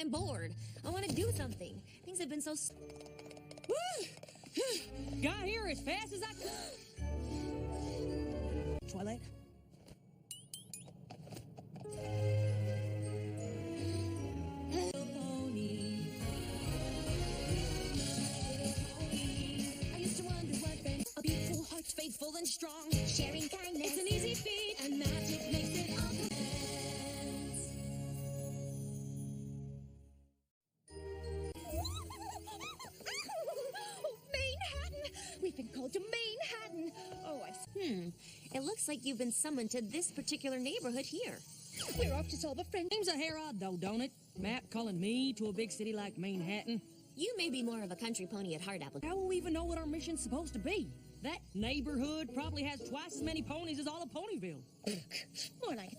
I'm bored. I want to do something. Things have been so... Got here as fast as I could. Twilight? I used to wonder what then a beautiful heart, faithful and strong, sharing kindness. It's an easy feat, and magic makes it all sense. We've been called to Manhattan. Oh, I see. It looks like you've been summoned to this particular neighborhood here. We're off to solve a friend. Seems a hair odd, though, don't it? Map calling me to a big city like Manhattan. You may be more of a country pony at heart, Apple. How will we even know what our mission's supposed to be? That neighborhood probably has twice as many ponies as all of Ponyville. More like it.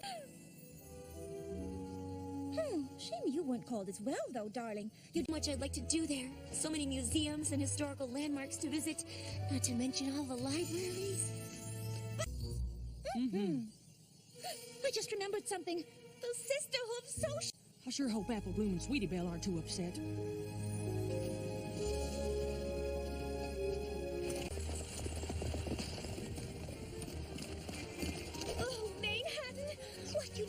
Shame you weren't called as well, though, darling. You'd much I'd like to do there. So many museums and historical landmarks to visit, not to mention all the libraries. I just remembered something. The Sisterhood Social... I sure hope Apple Bloom and Sweetie Belle aren't too upset. Oh, Manhattan! What you...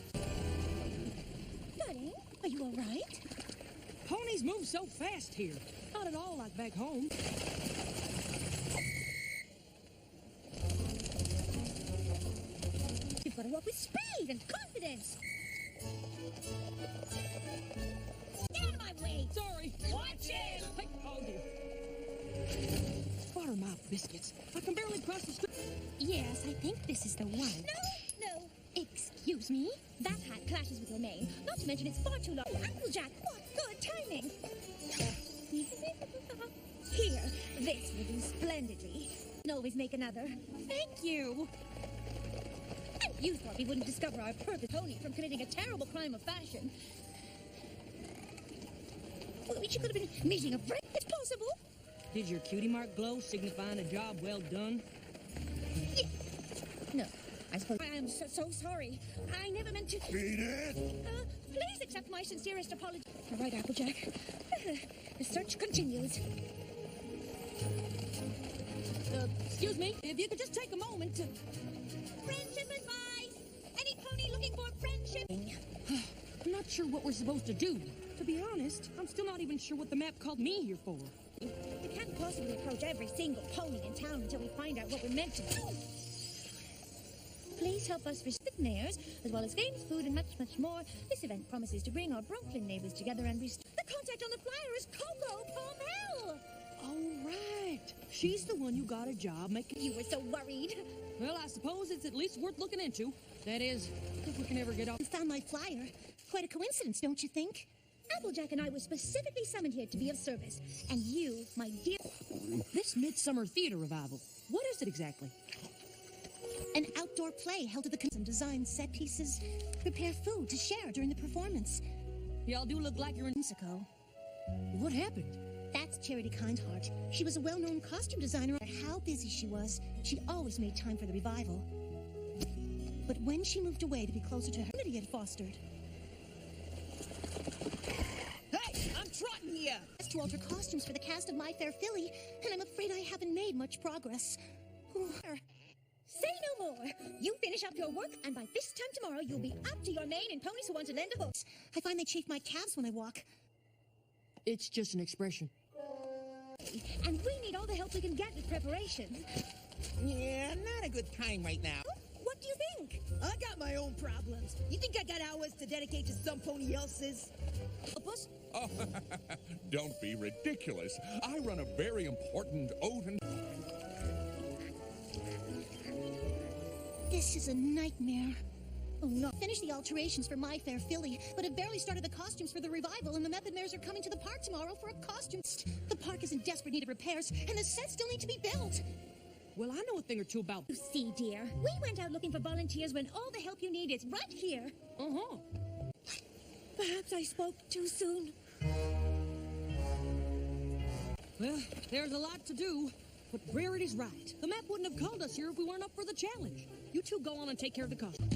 Darling, are you all right? Ponies move so fast here. Not at all like back home. You've got to walk with speed and confidence. Get out of my way! Sorry. Watch it! Hey, oh dear. What are my biscuits? I can barely cross the street. Yes, I think this is the one. No. Excuse me? That hat clashes with your name. Not to mention it's far too long. Applejack, what good timing! Here, this will do splendidly. And always make another. Thank you. And you thought we wouldn't discover our perfect pony from committing a terrible crime of fashion. Well, we could have been meeting a friend. It's possible. Did your cutie mark glow, signifying a job well done? Yeah. No, I suppose. I am so sorry. I never meant to... Beat it! Please accept my sincerest apology. All right, Applejack. The search continues. Excuse me, if you could just take a moment to... Friendship advice! Any pony looking for friendship? I'm not sure what we're supposed to do. To be honest, I'm still not even sure what the map called me here for. We can't possibly approach every single pony in town until we find out what we're meant to do. Please help us visit mayors, as well as games, food, and much, much more. This event promises to bring our Brooklyn neighbors together and restore... The contact on the flyer is Coco Palmel! Oh, right. She's the one who got a job making... You were so worried. Well, I suppose it's at least worth looking into. That is, if we can ever get off... You found my flyer. Quite a coincidence, don't you think? Applejack and I were specifically summoned here to be of service. And you, my dear... This Midsummer Theater Revival, what is it exactly? An outdoor play held at the... Some design set pieces, prepare food to share during the performance. Y'all do look like you're in Mexico. What happened? That's Charity Kindheart. She was a well-known costume designer. No matter how busy she was, she always made time for the revival. But when she moved away to be closer to her community had fostered... Hey, I'm trotting you! ...to alter costumes for the cast of My Fair Filly, and I'm afraid I haven't made much progress. Say no more. You finish up your work, and by this time tomorrow, you'll be up to your mane in ponies who want to lend a hook. I find they chafe my calves when I walk. It's just an expression. And we need all the help we can get with preparation. Yeah, not a good time right now. What do you think? I got my own problems. You think I got hours to dedicate to some pony else's? Opus? Oh, don't be ridiculous. I run a very important ode and... This is a nightmare. Oh, no. Finished the alterations for My Fair Filly, but have barely started the costumes for the revival, and the method mares are coming to the park tomorrow for a costume. The park is in desperate need of repairs, and the sets still need to be built. Well, I know a thing or two about... You see, dear, we went out looking for volunteers when all the help you need is right here. Uh-huh. Perhaps I spoke too soon. Well, there's a lot to do, but Rarity's right. The map wouldn't have called us here if we weren't up for the challenge. You two go on and take care of the costume.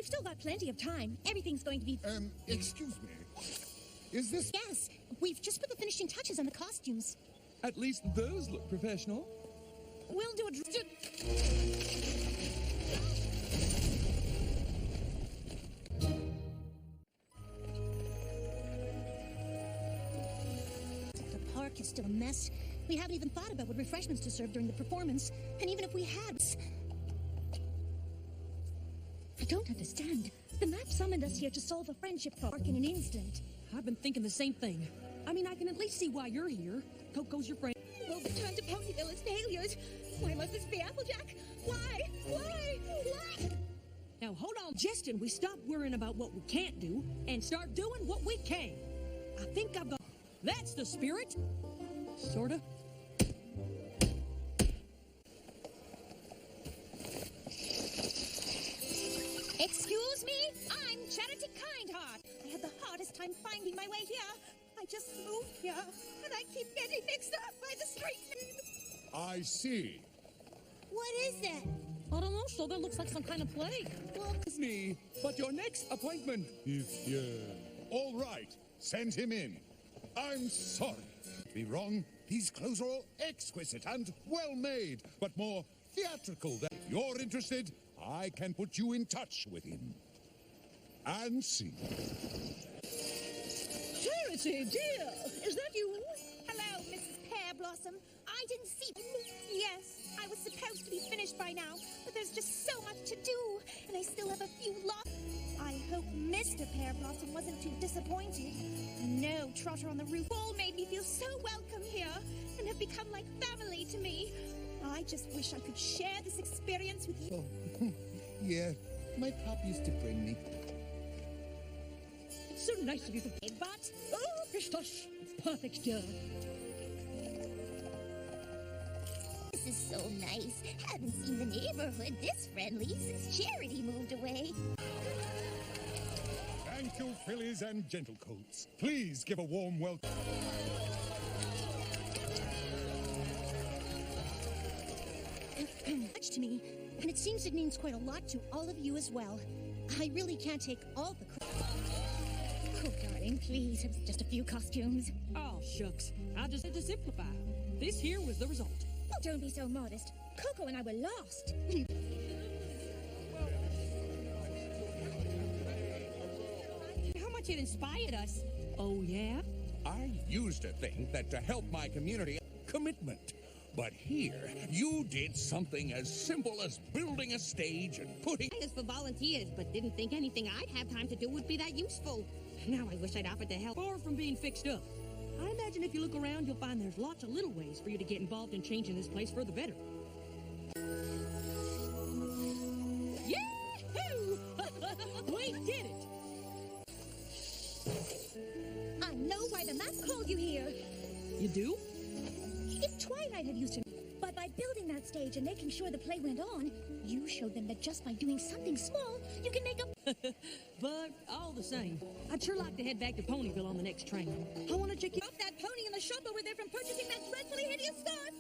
We've still got plenty of time. Everything's going to be... Excuse me. Is this... Yes, we've just put the finishing touches on the costumes. At least those look professional. We'll do a... The park is still a mess. We haven't even thought about what refreshments to serve during the performance. And even if we had... I don't understand. The map summoned us here to solve a friendship problem in an instant. I've been thinking the same thing. I mean, I can at least see why you're here. Coco's your friend. We'll return to Ponyville as failures. Why must this be Applejack? Why? Why? Why? Now, hold on, Justin. We stop worrying about what we can't do and start doing what we can. I think I've got... That's the spirit. Sorta. Excuse me? I'm Charity Kindheart. I had the hardest time finding my way here. I just moved here, and I keep getting mixed up by the street name. I see. What is that? I don't know, so that looks like some kind of plague. Well, It's me, but your next appointment is here. All right, send him in. I'm sorry. Be wrong. These clothes are all exquisite and well made, but more theatrical than... If you're interested, I can put you in touch with him. And see. Charity, dear, is that you? hello, Mrs. Pear Blossom. I didn't see... Yes, I was supposed to be finished by now, but there's just so much to do, and I still have a few lots. I hope Mr. Pear Blossom wasn't too disappointed. No, Trotter on the Roof all made me feel so welcome here, and have become like family to me. I just wish I could share this experience with you. Oh, yeah, my pop used to bring me. It's so nice of you to... But... Oh, pish tush. It's perfect, dear. This is so nice. Haven't seen the neighborhood this friendly since Charity moved away. Thank you, fillies and gentlecoats. Please give a warm welcome. Much to me, and it seems it means quite a lot to all of you as well. I really can't take all the credit. Oh, darling, please, it's just a few costumes. Oh, shucks. I just had to simplify. This here was the result. Oh, don't be so modest. Coco and I were lost. How much it inspired us. Oh, yeah? I used to think that to help my community, commitment. But here, you did something as simple as building a stage and putting... I asked for volunteers, but didn't think anything I'd have time to do would be that useful. Now I wish I'd offered to help. Far from being fixed up. I imagine if you look around, you'll find there's lots of little ways for you to get involved in changing this place for the better. Yahoo! We did it! I know why the map called you here. You do? If Twilight had used it, but by building that stage and making sure the play went on, you showed them that just by doing something small, you can make a... But all the same, I'd sure like to head back to Ponyville on the next train. I want to check you... Stop that pony in the shop over there from purchasing that dreadfully hideous stuff!